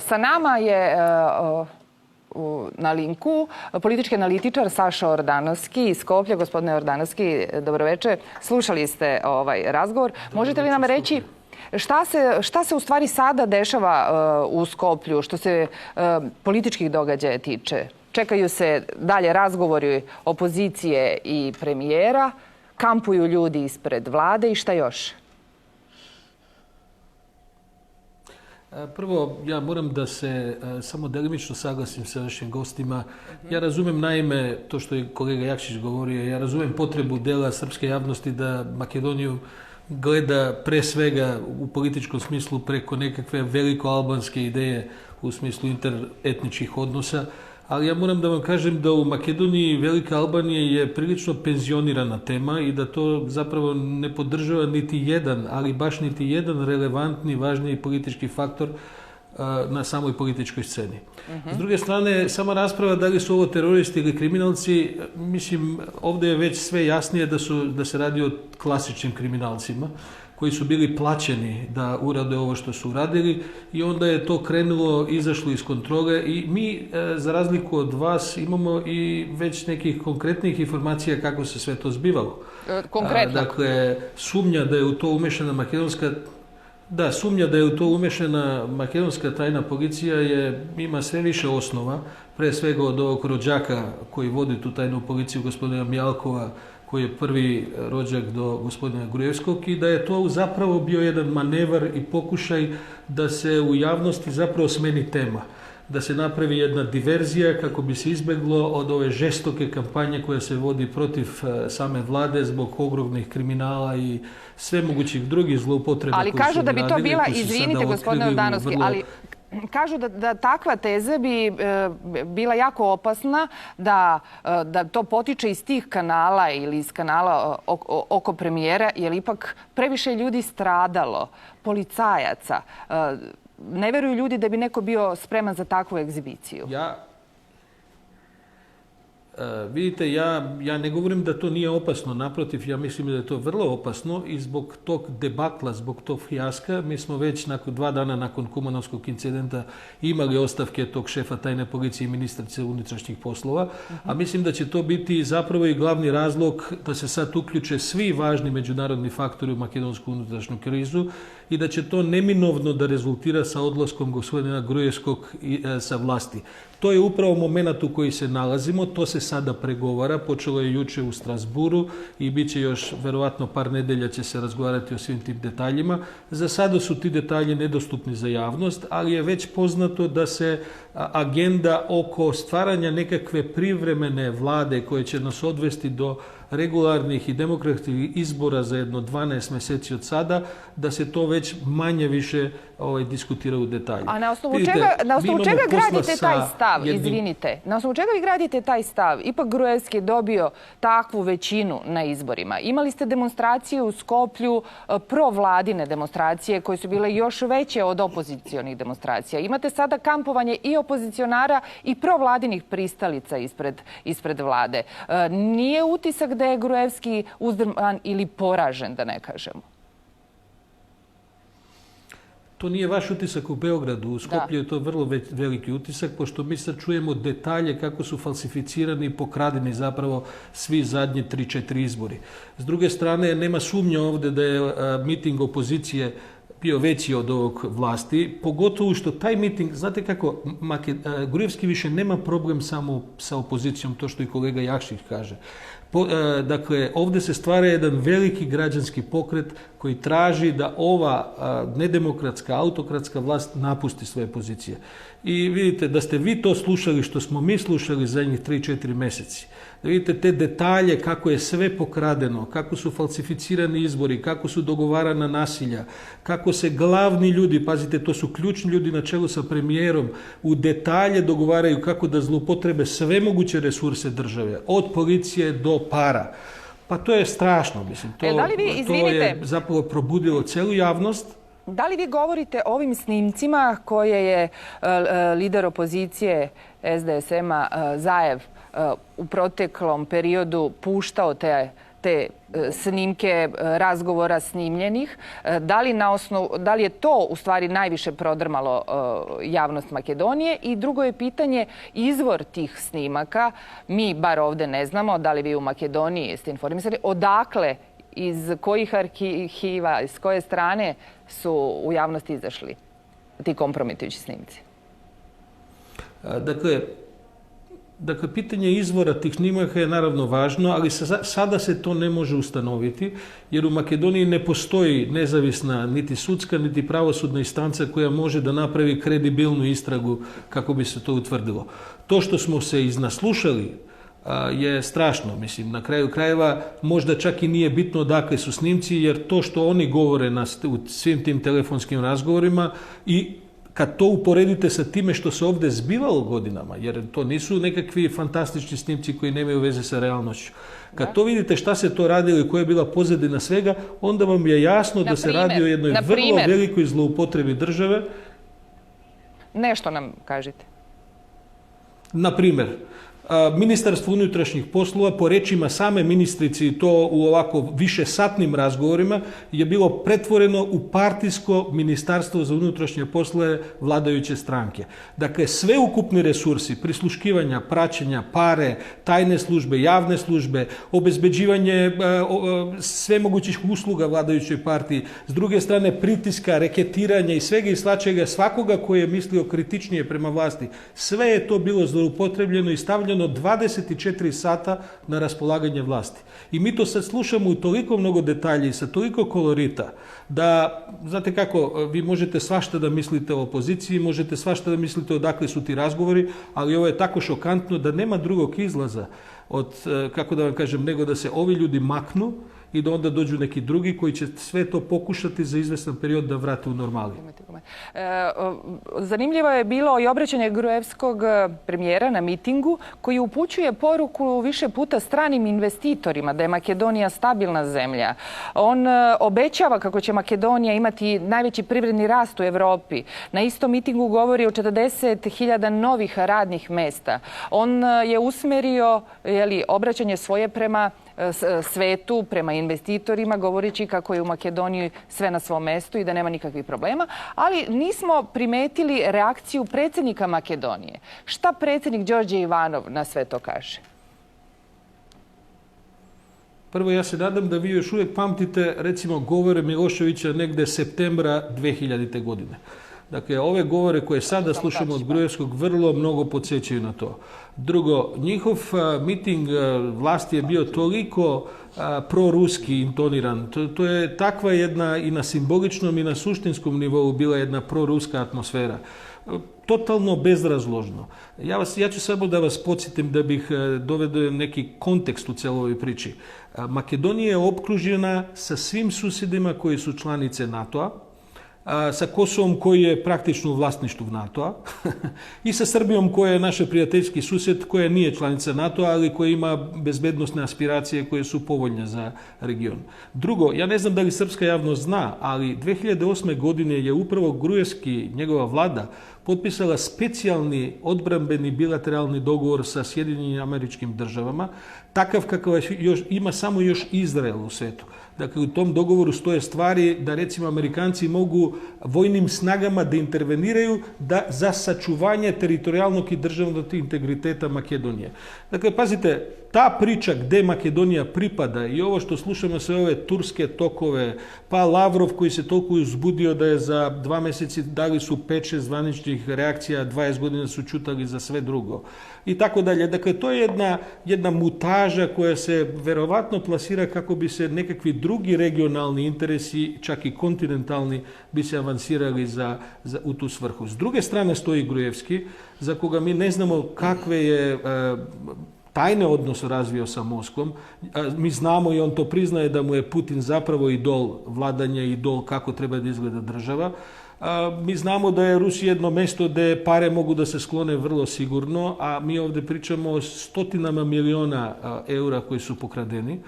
Sa nama je na linku politički analitičar Saša Ordanovski iz Skoplja. Gospodine Ordanovski, dobroveče. Slušali ste ovaj razgovor. Možete li nam reći šta se u stvari sada dešava u Skoplju što se političkih događaja tiče? Čekaju se dalje razgovori opozicije i premijera, kampuju ljudi ispred vlade i šta još? Prvo, ja moram da se samo delimično saglasim sa vašim gostima. Ja razumem naime to što je kolega Jakšić govorio, ja razumem potrebu dela srpske javnosti da Makedoniju gleda pre svega u političkom smislu preko nekakve veliko-albanske ideje u smislu interetničkih odnosa, ali ja moram da vam kažem da u Makedoniji Velika Albanija je prilično penzionirana tema i da to zapravo ne podržava niti jedan, ali baš niti jedan relevantni, važniji politički faktor na samoj političkoj sceni. S druge strane, sama rasprava da li su ovo teroristi ili kriminalci, mislim, ovdje je već sve jasnije da se radi o klasičnim kriminalcima koji su bili plaćeni da urade ovo što su uradili i onda je to krenulo, izašlo iz kontrole i mi, za razliku od vas, imamo i već nekih konkretnih informacija kako se sve to zbivalo. Konkretno? Dakle, sumnja da je u to umešana makedonska tajna policija ima sve više osnova, pre svega od ovog rođaka koji vodi tu tajnu policiju, gospodina Mjalkova, koji je prvi rođak do gospodina Grujevskog, i da je to zapravo bio jedan manevar i pokušaj da se u javnosti zapravo smeni tema. Da se napravi jedna diverzija kako bi se izbjeglo od ove žestoke kampanje koja se vodi protiv same vlade zbog ogromnih kriminala i sve mogućih drugih zloupotreba. Ali kažu da bi to bila, izvinite gospodine Ordanovski, ali kažu da takva teza bi bila jako opasna, da to potiče iz tih kanala ili iz kanala oko premijera, jer ipak previše ljudi stradalo, policajaca. Ne veruju ljudi da bi neko bio spreman za takvu egzibiciju. Vidite, ja ne govorim da to nije opasno, naprotiv, ja mislim da je to vrlo opasno i zbog tog debakla, zbog tog fijaska, mi smo već 2 dana nakon Kumanovskog incidenta imali ostavke tog šefa tajne policije i ministrice unutrašnjih poslova, a mislim da će to biti zapravo i glavni razlog da se sad uključe svi važni međunarodni faktori u makedonsku unutrašnju krizu i da će to neminovno da rezultira sa odlaskom gospodina Grujevskog sa vlasti. To je upravo moment u koji se nalazimo, to se sada pregovara, počelo je juče u Strasburu i bit će još, verovatno par nedelja će se razgovarati o svim tim detaljima. Za sada su ti detalji nedostupni za javnost, ali je već poznato da se agenda oko stvaranja nekakve privremene vlade koje će nas odvesti do regularnih i demokratskih izbora za jedno 12 mjeseci od sada, da se to već manje više diskutira u detalju. A na osnovu čega gradite taj stav, izvinite? Na osnovu čega vi gradite taj stav? Ipak Grujevski je dobio takvu većinu na izborima. Imali ste demonstracije u Skoplju, provladine demonstracije koje su bile još veće od opozicionih demonstracija. Imate sada kampovanje i opozicionara i provladinih pristalica ispred vlade. Nije utisak da je Grujevski uzdrman ili poražen, da ne kažemo? To nije vaš utisak u Beogradu. U Skoplju je to vrlo veliki utisak, pošto mi sad čujemo detalje kako su falsificirani i pokradeni zapravo svi zadnji 3-4 izbori. S druge strane, nema sumnja ovdje da je miting opozicije bio veći od ovog vlasti, pogotovo što taj miting, znate kako, Grujevski više nema problem samo sa opozicijom, to što i kolega Jakšić kaže. Dakle, ovdje se stvara jedan veliki građanski pokret koji traži da ova nedemokratska, autokratska vlast napusti svoje pozicije. I vidite, da ste vi to slušali što smo mi slušali zadnjih 3-4 mjeseci, da vidite te detalje kako je sve pokradeno, kako su falsificirani izbori, kako su dogovarana nasilja, kako se glavni ljudi, pazite, to su ključni ljudi na čelu sa premijerom, u detalje dogovaraju kako da zloupotrebe sve moguće resurse države, od policije do para. Pa to je strašno, mislim. To je zapravo probudilo celu javnost. Da li vi govorite o ovim snimcima koje je lider opozicije SDSM-a Zaev u proteklom periodu puštao te snimke razgovora snimljenih. Da li je to u stvari najviše prodrmalo javnost Makedonije? I drugo je pitanje, izvor tih snimaka, mi bar ovde ne znamo, da li vi u Makedoniji ste informisani, odakle, iz kojih arhiva, iz koje strane su u javnosti izašli ti kompromitujući snimci? Dakle, pitanje izvora tih snimaka je naravno važno, ali sada se to ne može ustanoviti, jer u Makedoniji ne postoji nezavisna niti sudska, niti pravosudna instanca koja može da napravi kredibilnu istragu kako bi se to utvrdilo. To što smo se iznaslušali je strašno. Mislim, na kraju krajeva možda čak i nije bitno odakle su snimci, jer to što oni govore u svim tim telefonskim razgovorima i kad to uporedite sa time što se ovdje zbivalo godinama, jer to nisu nekakvi fantastični snimci koji nemaju veze sa realnošću. Kad to vidite šta se to radilo i koja je bila pozadina svega, onda vam je jasno da se radi o jednoj vrlo velikoj zloupotrebi države. Nešto nam kažite. Na primjer, Ministarstvo unutrašnjih poslova, po rečima same ministrici, i to u ovako višesatnim razgovorima, je bilo pretvoreno u partijsko ministarstvo za unutrašnje poslove vladajuće stranke. Dakle, sveukupni resursi, prisluškivanja, praćenja, pare, tajne službe, javne službe, obezbeđivanje sve mogućih usluga vladajućoj partiji, s druge strane pritiska, reketiranja i svega i svačega, svakoga koji je mislio kritičnije prema vlasti, sve je to bilo zloupotrebljeno i stavljeno 24 sata na raspolaganje vlasti. I mi to sad slušamo u toliko mnogo detalja i sa toliko kolorita da, znate kako, vi možete svašta da mislite o opoziciji, možete svašta da mislite odakle su ti razgovori, ali ovo je tako šokantno da nema drugog izlaza od, kako da vam kažem, nego da se ovi ljudi maknu i da onda dođu neki drugi koji će sve to pokušati za izvestan period da vrate u normali. Zanimljivo je bilo i obraćanje Gruevskog premijera na mitingu koji upućuje poruku više puta stranim investitorima da je Makedonija stabilna zemlja. On obećava kako će Makedonija imati najveći privredni rast u Evropi. Na istom mitingu govori o 40.000 novih radnih mesta. On je usmerio obraćanje svoje prema svetu, prema investitorima, govoreći kako je u Makedoniji sve na svom mestu i da nema nikakvih problema, ali nismo primetili reakciju predsjednika Makedonije. Šta predsjednik Đorđe Ivanov na sve to kaže? Prvo, ja se nadam da vi još uvijek pamtite, recimo, govore Miloševića negde septembra 2000. godine. Dakle, ove govore koje sada slušamo od Gruevskog vrlo mnogo podsjećaju na to. Drugo, njihov miting vlasti je bio toliko proruski intoniran. To je takva jedna i na simboličnom i na suštinskom nivou bila jedna proruska atmosfera. Totalno bezrazložno. Ja ću samo da vas podsjetim da bih dovedio neki kontekst u celoj priči. Makedonija je opkružena sa svim susjedima koji su članice NATO-a, sa Kosovom koji je praktično u vlasništvu NATO-a i sa Srbijom koja je naš prijateljski susjed, koja nije članica NATO-a, ali koja ima bezbednosne aspiracije koje su povoljne za region. Drugo, ja ne znam da li srpska javnost zna, ali 2008. godine je upravo Gruevski, njegova vlada, potpisala specijalni odbrambeni bilateralni dogovor sa Sjedinjenim Američkim Državama, takav kakav ima samo još Izrael u svetu. Dakle, u tom dogovoru stoje stvari da, recimo, Amerikanci mogu vojnim snagama da interveniraju za sačuvanje teritorijalnog i državnog integriteta Makedonije. Dakle, pazite, ta priča gde Makedonija pripada i ovo što slušamo sve ove turske tokove, pa Lavrov koji se toliko uzbudio da je za 2 mjeseci dali su 5-6 zvaničnih reakcija, 20 godina su čutali za sve drugo. I tako dalje. Dakle, to je jedna mutaža koja se verovatno plasira kako bi se nekakvi drugi regionalni interesi, čak i kontinentalni, bi se avansirali u tu svrhu. S druge strane stoji Gruevski, za koga mi ne znamo kakve je tajne odnose razvio sa Moskvom. Mi znamo i on to priznaje da mu je Putin zapravo idol vladanja, idol kako treba da izgleda država. Mi znamo da je Rusija jedno mesto gde pare mogu da se sklone vrlo sigurno, a mi ovdje pričamo o stotinama miliona eura koji su pokradeni.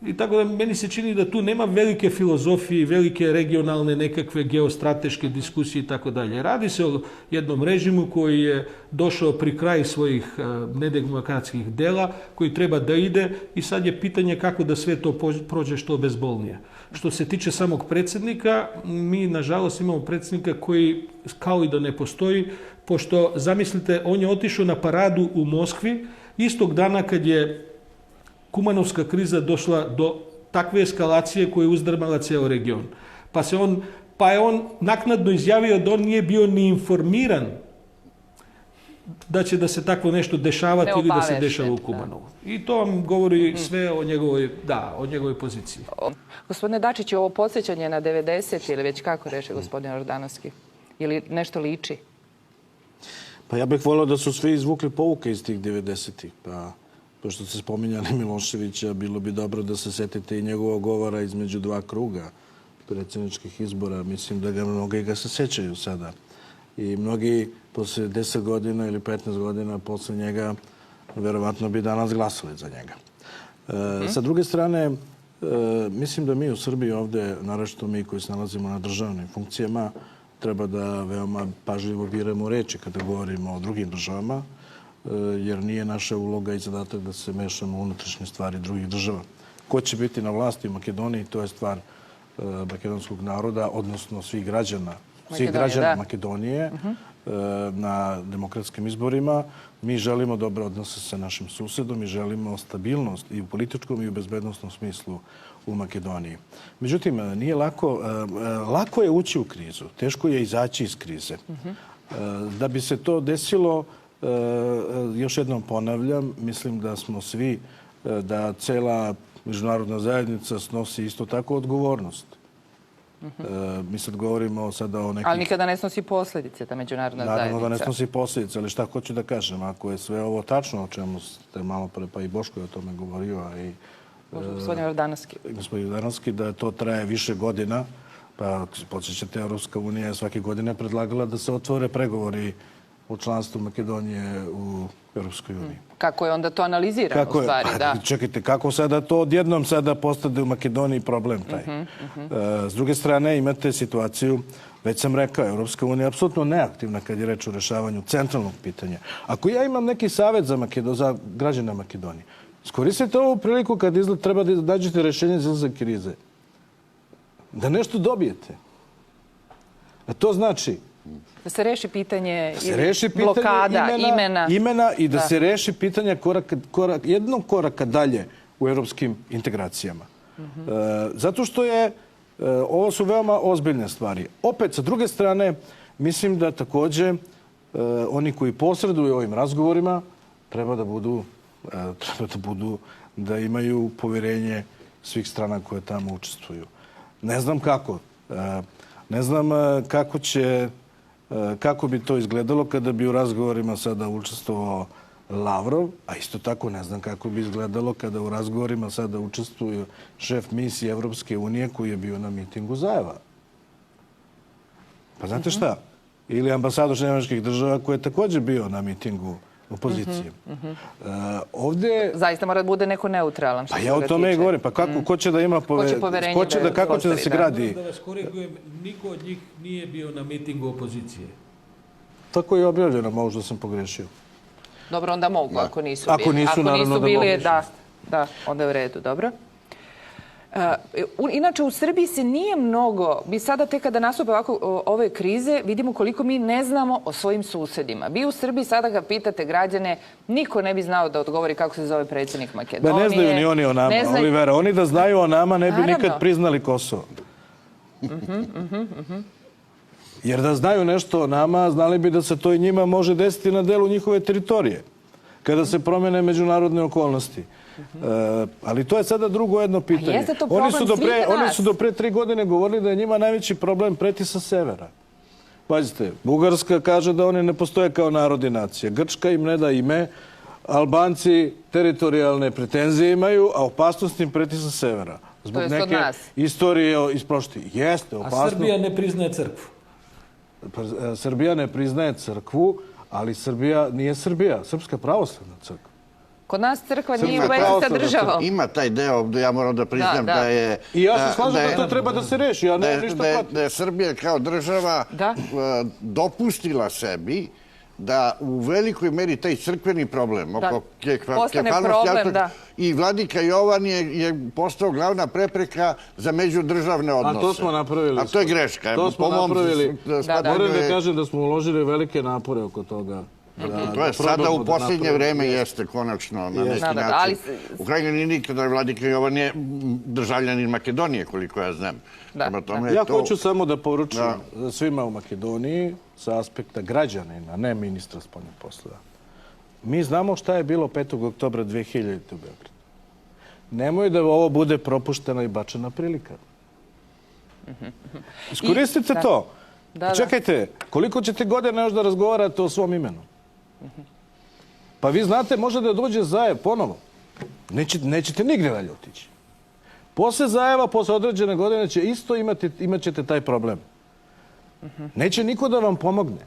I tako da meni se čini da tu nema velike filozofije, velike regionalne nekakve geostrateške diskusije i tako dalje. Radi se o jednom režimu koji je došao pri kraj svojih nedemokratskih dela, koji treba da ide i sad je pitanje kako da sve to prođe što bezbolnije. Što se tiče samog predsjednika, mi nažalost imamo predsjednika koji kao i da ne postoji, pošto zamislite, on je otišao na paradu u Moskvi istog dana kad je Kumanovska kriza došla do takve eskalacije koja je uzdrmala cijel region. Pa je on naknadno izjavio da on nije bio ni informiran da će da se takvo nešto dešavati ili da se dešava u Kumanovu. I to vam govori sve o njegovoj poziciji. Gospodine Dačić, ovo podsjećanje na 90 ili već kako reče gospodin Jordanovski? Ili nešto liči? Pa ja bih volio da su svi izvukli pouke iz tih 90-ih. Pa, pošto ste spominjali Miloševića, bilo bi dobro da se setite i njegovog govora između dva kruga predsjedničkih izbora. Mislim da mnogi ga se sećaju sada. I mnogi posle 10 godina ili 15 godina posle njega verovatno bi danas glasali za njega. Sa druge strane, mislim da mi u Srbiji ovde, naročito mi koji se nalazimo na državnim funkcijama, treba da veoma pažljivo biramo reči kada govorimo o drugim državama, jer nije naša uloga i zadatak da se mešamo u unutrašnje stvari drugih država. Ko će biti na vlasti u Makedoniji, to je stvar makedonskog naroda, odnosno svih građana Makedonije na demokratskim izborima. Mi želimo dobre odnose sa našim susedom i želimo stabilnost i u političkom i u bezbednostnom smislu u Makedoniji. Međutim, nije lako. Lako je ući u krizu. Teško je izaći iz krize. Da bi se to desilo, još jednom ponavljam, mislim da smo svi, da cela međunarodna zajednica snosi isto tako odgovornost. Mi sad govorimo sada o nekim... Ali nikada ne snosi posljedice ta međunarodna zajednica. Naravno da ne snosi posljedice, ali šta hoću da kažem? Ako je sve ovo tačno, o čemu ste malo pre, pa i Boško je o tome govorio, a i gospodin Jordanovski. Gospodin Jordanovski, da to traje više godina, pa podsjećate, Evropska unija je svake godine predlagala da se otvore pregovori o članstvu Makedonije u Evropskoj uniji. Kako je onda to analizirano u stvari, da? Čekajte, kako sada to odjednom sada postade u Makedoniji problem taj? S druge strane, imate situaciju, već sam rekao, Evropska unija je apsolutno neaktivna kad je reč o rešavanju centralnog pitanja. Ako ja imam neki savjet za građana Makedonije, iskoristite ovu priliku kad treba da nađete rešenje za izlazak krize. Da nešto dobijete. A to znači da se reši pitanje blokada, imena i da se reši pitanje jednog koraka dalje u evropskim integracijama. Zato što ovo su veoma ozbiljne stvari. Opet, sa druge strane, mislim da takođe oni koji posreduju ovim razgovorima treba da imaju poverenje svih strana koje tamo učestvuju. Ne znam kako. Ne znam kako bi to izgledalo kada bi u razgovorima sada učestvovao Lavrov, a isto tako ne znam kako bi izgledalo kada u razgovorima sada učestvuju šef misije Evropske unije koji je bio na mitingu Zajeva. Pa znate šta? Ili ambasador Nemačkih država koji je također bio na mitingu opozicije. Ovdje... Zaista mora da bude neko neutralan. Pa ja o tome i govorim. Pa ko će da ima poverenje? Kako će da se gradi? Da vas korigujem, niko od njih nije bio na mitingu opozicije. Tako je objavljeno, možda sam pogrešio. Dobro, onda mogu, ako nisu bili. Ako nisu, naravno da mogu. Da, onda je u redu, dobro. Inače, u Srbiji se nije mnogo, mi sada tek kada nastupe ovako ove krize, vidimo koliko mi ne znamo o svojim susedima. Vi u Srbiji sada kad pitate građane, niko ne bi znao da odgovori kako se zove predsjednik Makedonije. Ne znaju ni oni o nama, Olivera. Oni da znaju o nama ne bi nikad priznali Kosovo. Jer da znaju nešto o nama, znali bi da se to i njima može desiti na delu njihove teritorije. Kada se promene međunarodne okolnosti. Ali to je sada drugo jedno pitanje. Oni su do pre 3 godine govorili da je njima najveći problem preti sa severa. Pazite, Bugarska kaže da oni ne postoje kao narod i nacija. Grčka im ne da ime, Albanci teritorijalne pretenzije imaju, a opasnost im preti sa severa. Zbog neke istorije iz prošlosti. Jeste, opasnost. A Srbija ne priznaje crkvu. Srbija ne priznaje crkvu, ali Srbija nije Srbija. Srpska pravoslavna crkva. Kod nas crkva nije u vezi sa državom. Ima taj deo, ja moram da priznam da je... I ja se slažem da to treba da se reši, ja nemam ništa protiv. Da je Srbija kao država dopustila sebi da u velikoj meri taj crkveni problem oko kefalnosti i vladika Jovan je postao glavna prepreka za međudržavne odnose. A to smo napravili. A to je greška. To smo napravili. Moram da kažem da smo uložili velike napore oko toga. To je sada u posljednje vreme jeste konačno na neki način. U krajnjoj liniji kada vladika Jovan je državljanin Makedonije, koliko ja znam. Ja hoću samo da poručim svima u Makedoniji sa aspekta građanina, ne ministra spoljnih poslova. Mi znamo šta je bilo 5. oktobra 2000. u Beogradu. Nemoj da ovo bude propuštena i bačena prilika. Iskoristite to. Čekajte, koliko ćete godina još da razgovarate o svom imenu? Pa vi znate, može da dođe Zajev ponovo. Nećete nigde dalje otići. Posle Zajeva, posle određene godine će isto imat ćete taj problem. Neće niko da vam pomogne.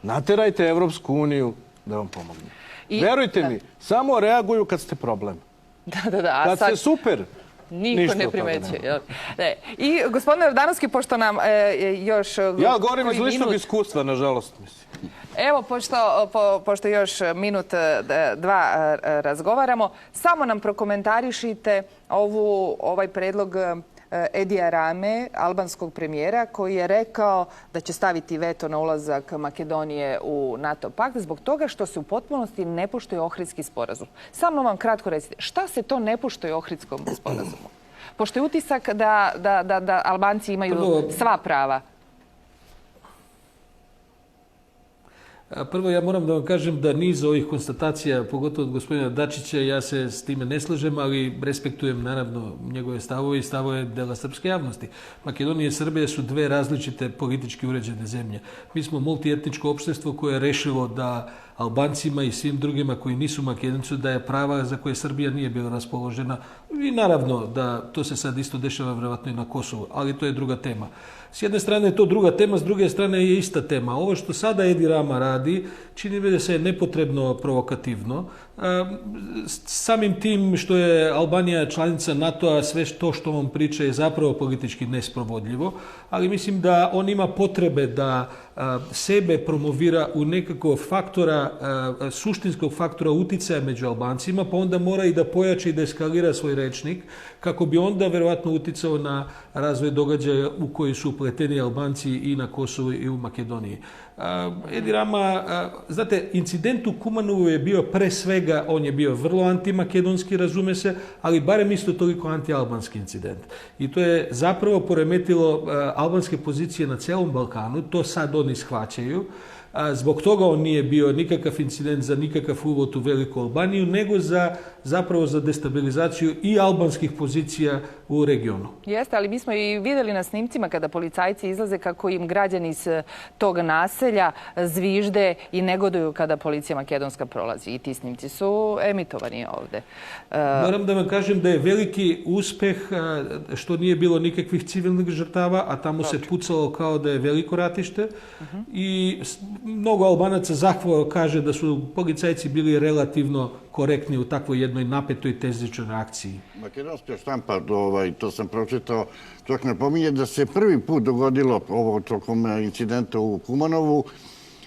Naterajte Evropsku uniju da vam pomogne. Verujte mi, samo reaguju kad ste problem. Kad ste super, niko ne primećuje. I gospodine Jordanovski, pošto nam još... Ja govorim iz ličnog iskustva, nažalost, mislim. Evo, pošto još minut, dva razgovaramo, samo nam prokomentarišite ovaj predlog Edija Rame, albanskog premijera, koji je rekao da će staviti veto na ulazak Makedonije u NATO pakt zbog toga što se u potpunosti ne poštuje Ohridski sporazum. Samo vam kratko recite, šta se to ne poštuje Ohridskom sporazumu? Pošto je utisak da Albanci imaju sva prava. Prvo, ja moram da vam kažem da niz ovih konstatacija, pogotovo od gospodina Dačića, ja se s time ne slažem, ali respektujem naravno njegove stavove i stavove dela srpske javnosti. Makedonija i Srbija su dve različite politički uređene zemlje. Mi smo multietničko opštestvo koje je rešilo da Albancima i svim drugima koji nisu Makedonci daje prava za koje Srbija nije bila raspoložena. I naravno da to se sad isto dešava vjerovatno i na Kosovu, ali to je druga tema. S jedne strane je to druga tema, s druge strane je ista tema. Ovo što sada Edi Rama radi, čini mi da se je nepotrebno provokativno. Samim tim što je Albanija članica NATO-a, sve to što on priča je zapravo politički nesprovodljivo, ali mislim da on ima potrebe da sebe promovira u nekakvog faktora, suštinskog faktora uticaja među Albancima, pa onda mora i da pojača i da eskalira svoj rečnik, kako bi onda verovatno uticao na razvoj događaja u koji su upleteni Albanci i na Kosovu i u Makedoniji. Edi Rama, znate, incident u Kumanovu je bio pre svega, on je bio vrlo antimakedonski, razume se, ali barem isto toliko antialbanski incident. I to je zapravo poremetilo albanske pozicije na celom Balkanu, to sad oni shvaćaju. Zbog toga on nije bio nikakav incident za nikakav uvod u Veliku Albaniju, nego zapravo za destabilizaciju i albanskih pozicija u regionu. Jeste, ali mi smo i vidjeli na snimcima kada policajci izlaze kako im građani iz tog naselja zvižde i negoduju kada policija makedonska prolazi. I ti snimci su emitovani ovde. Moram da vam kažem da je veliki uspeh što nije bilo nikakvih civilnih žrtava, a tamo se pucalo kao da je veliko ratište. I mnogo Albanaca zahvalno kaže da su policajci bili relativno korektni u takvoj jednoj napetoj tezičnoj reakciji. Makedonska štampa, to sam pročitao, čak napominje da se prvi put dogodilo ovo tokom incidenta u Kumanovu,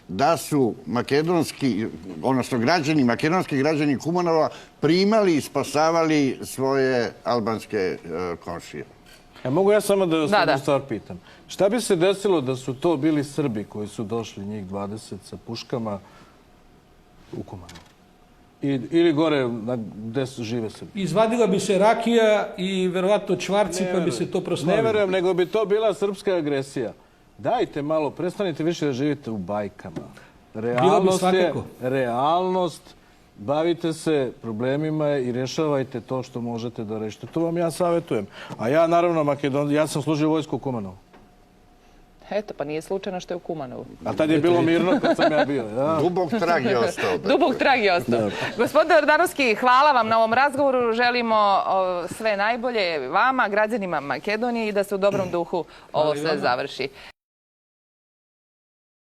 da su makedonski, odnosno makedonski građani Kumanova primali i spasavali svoje albanske komšije. Mogu ja samo da vas jednu stvar pitam. Šta bi se desilo da su to bili Srbi koji su došli, njih 20, sa puškama u Kumanovu? Ili gore gde su žive Srbi? Izvadila bi se rakija i verovatno čvarci pa bi se to proslavilo. Ne verujem, nego bi to bila srpska agresija. Dajte malo, prestanite više da živite u bajkama. Realnost je realnost. Bavite se problemima i rješavajte to što možete da rešite. To vam ja savjetujem. A ja, naravno, ja sam služio vojsku u Kumanovu. Eto, pa nije slučajno što je u Kumanovu. A tad je bilo mirno kad sam ja bio. Dubog trag je ostao. Dubog trag je ostao. Gospodine Jordanovski, hvala vam na ovom razgovoru. Želimo sve najbolje vama, građanima Makedonije i da se u dobrom duhu ovo sve završi.